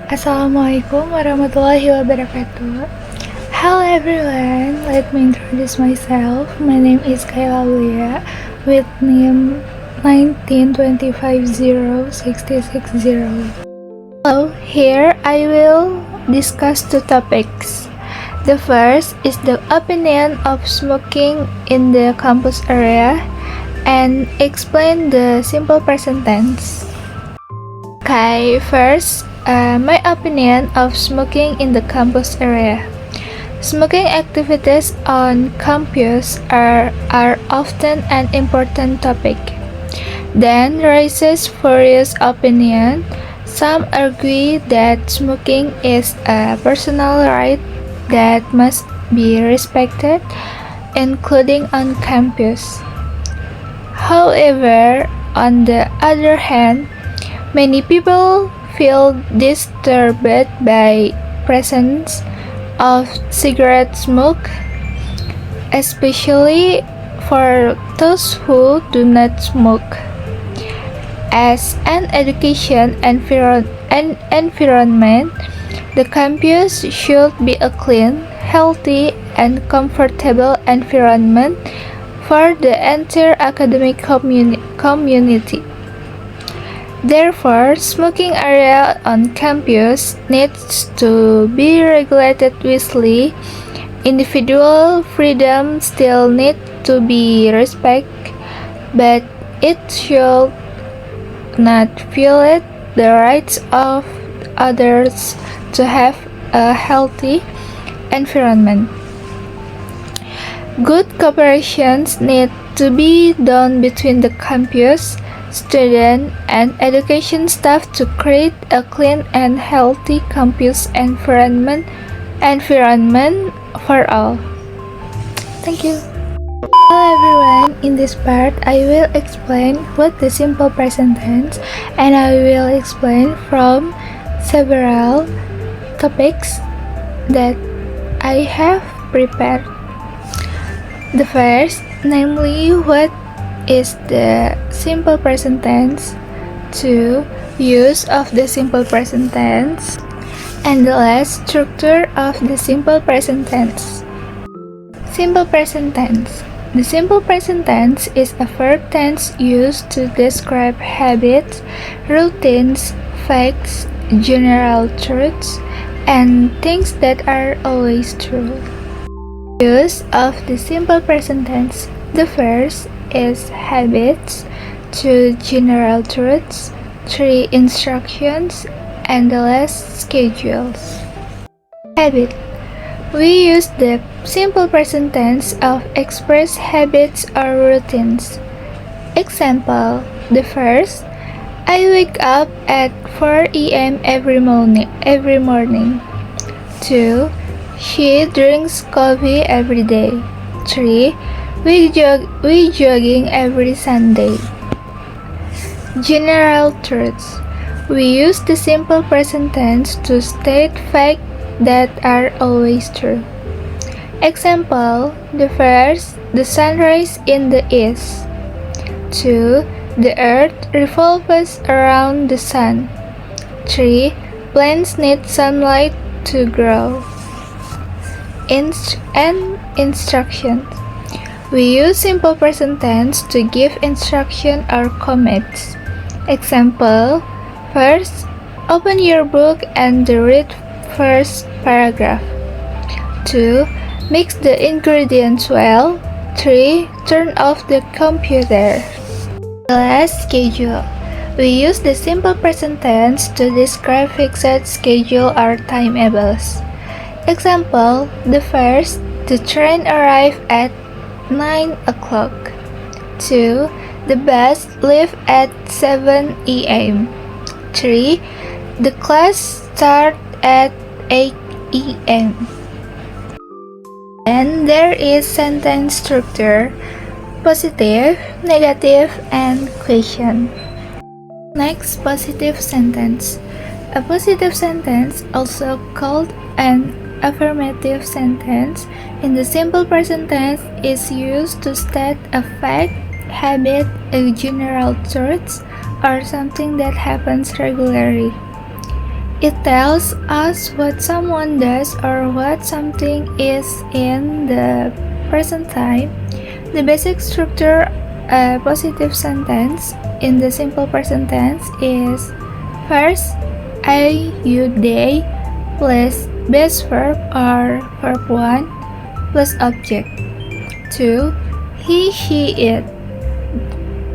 Assalamualaikum warahmatullahi wabarakatuh. Hello everyone, let me introduce myself. My name is Kayla Lia with name 192506660. So here I will discuss two topics. The first is the opinion of smoking in the campus area and explain the simple present tense. Okay, first, my opinion of smoking in the campus area. Smoking activities on campus are often an important topic. Then raises various opinion. Some argue that smoking is a personal right that must be respected, including on campus. However, on the other hand, many people feel disturbed by presence of cigarette smoke, especially for those who do not smoke. As an education environment, the campus should be a clean, healthy, and comfortable environment for the entire academic community. Therefore, smoking area on campus needs to be regulated wisely. Individual freedom still need to be respected, but it should not violate the rights of others to have a healthy environment. Good cooperations need to be done between the campus, student, and education staff to create a clean and healthy campus environment for all. Thank you. Hello everyone, in this part I will explain what the simple present tense and I will explain from several topics that I have prepared. The first, namely, what is the simple present tense? 2. Use of the simple present tense. And the last, structure of the simple present tense. Simple present tense. The simple present tense is a verb tense used to describe habits, routines, facts, general truths, and things that are always true. Use of the simple present tense. The first is habits, 2. General truths, 3. Instructions, and the last, schedules. Habit. We use the simple present tense of express habits or routines. Example, the first, I wake up at 4 a.m. every morning. 2. She drinks coffee every day. 3. We jogging every Sunday. General truths. We use the simple present tense to state facts that are always true. Example, the first, the sun rises in the east. 2. The earth revolves around the sun. 3. Plants need sunlight to grow. Instructions. We use simple present tense to give instruction or commands. Example, first, open your book and read first paragraph. 2. Mix the ingredients well. 3. Turn off the computer. Last, schedule. We use the simple present tense to describe fixed schedule or timetables. Example, the first, the train arrived at 9 o'clock. 2. The bus leaves at 7 a.m. 3. The class starts at 8 a.m. And there is sentence structure, positive, negative, and question. Next, positive sentence. A positive sentence, also called an affirmative sentence, in the simple present tense is used to state a fact, habit, a general truth, or something that happens regularly. It tells us what someone does or what something is in the present time. The basic structure a positive sentence in the simple present tense is first, I, you, they plus base verb or verb 1 plus object. 2. He, she, it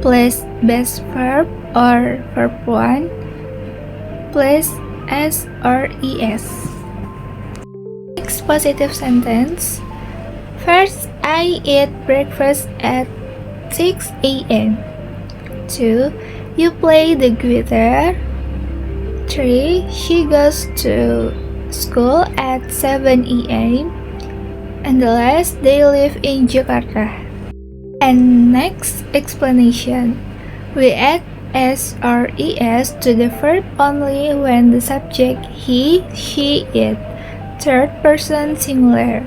plus base verb or verb 1 plus s or es. Next positive sentence. First, I eat breakfast at 6 a.m. 2. You play the guitar. 3. She goes to school at 7 a.m. And the last, they live in Jakarta. And next explanation. We add s or es to the verb only when the subject he, she, it, third person singular.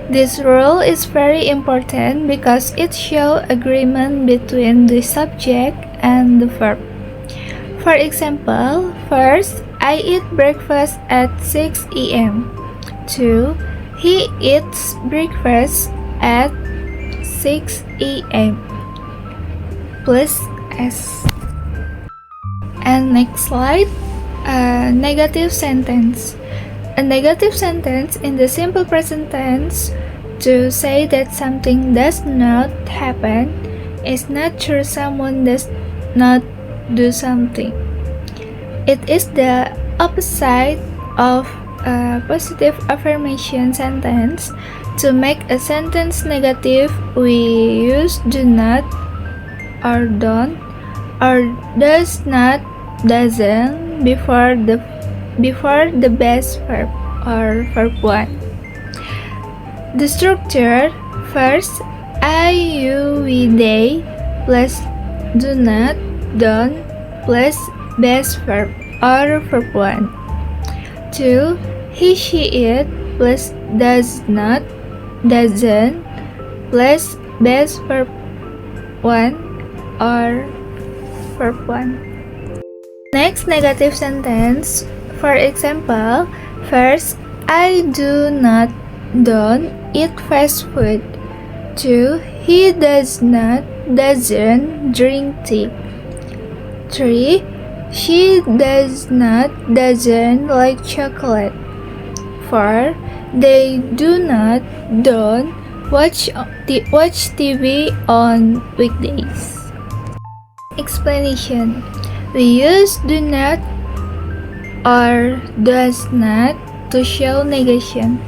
This rule is very important because it shows agreement between the subject and the verb. For example, first, I eat breakfast at 6 a.m. 2. He eats breakfast at 6 a.m. plus s. And next slide, a negative sentence. A negative sentence in the simple present tense to say that something does not happen is not true someone does not do something. It is the opposite of a positive affirmation sentence. To make a sentence negative, we use do not or don't or does not, doesn't before the base verb or verb 1. The structure first, I, you, we, they plus do not, don't plus base verb or verb 1. 2. He, she, it plus does not, doesn't plus base verb 1 or verb 1. Next negative sentence. For example, first, I do not, don't eat fast food. 2. He does not, doesn't drink tea. 3. She does not, doesn't like chocolate. 4. They do not, don't watch TV on weekdays. Explanation. We use do not or does not to show negation.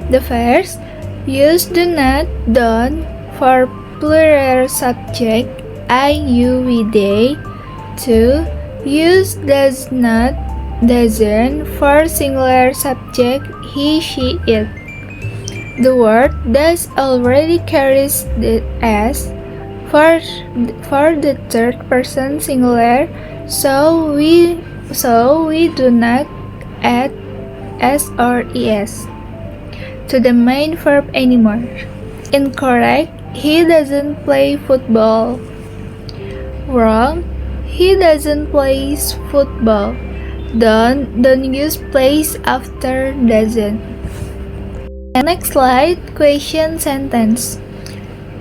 The first, use do not, don't for plural subject I, you, we, they. 2. Use does not, doesn't for singular subject he, she, it. The word does already carries the s for the third person singular, so we do not add s or es to the main verb anymore. Incorrect. He doesn't play football. Wrong. He doesn't play football. Don't use plays after doesn't. Next slide, question sentence.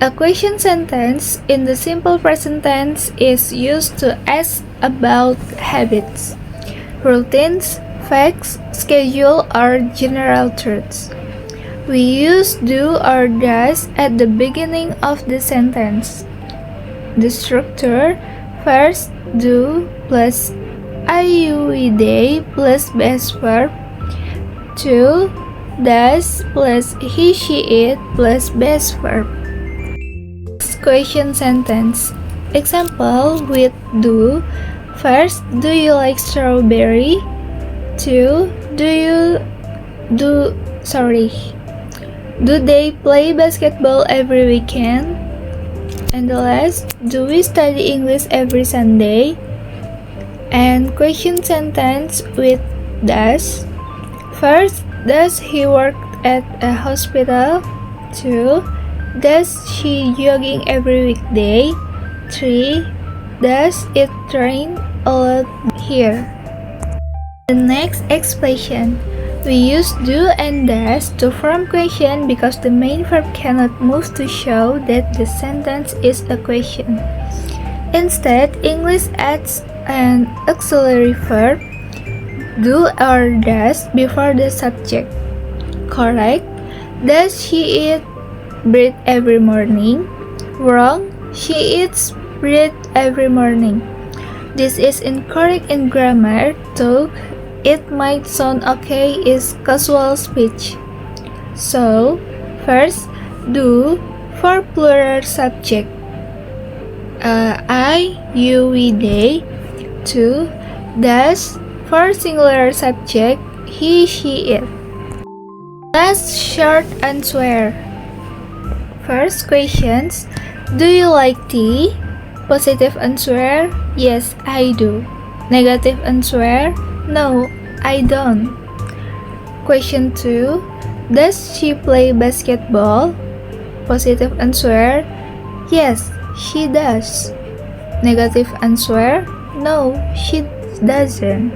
A question sentence in the simple present tense is used to ask about habits, routines, facts, schedule, or general truths. We use do or does at the beginning of the sentence. The structure: first, do plus I, you, we, they plus base verb. 2. Does plus he, she, it plus base verb. Question sentence. Example with do. First, do you like strawberry? 2. Do they play basketball every weekend? And the last, do we study English every Sunday? And question sentence with does. First, does he work at a hospital? 2. Does she jogging every weekday? 3. Does it rain a lot here? The next expression. We use do and does to form question because the main verb cannot move to show that the sentence is a question. Instead, English adds an auxiliary verb, do or does, before the subject. Correct. Does she eat bread every morning? Wrong. She eats bread every morning. This is incorrect in grammar, though it might sound okay is casual speech. So, first, do for plural subject. I, you, we, they. 2. Does for singular subject. He, she, it. Last short answer. First questions. Do you like tea? Positive answer. Yes, I do. Negative answer. No, I don't. Question 2. Does she play basketball? Positive answer. Yes, she does. Negative answer. No, she doesn't.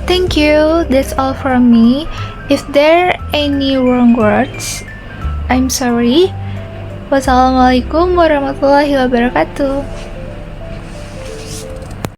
Thank you. That's all from me. If there are any wrong words, I'm sorry. Wassalamualaikum warahmatullahi wabarakatuh.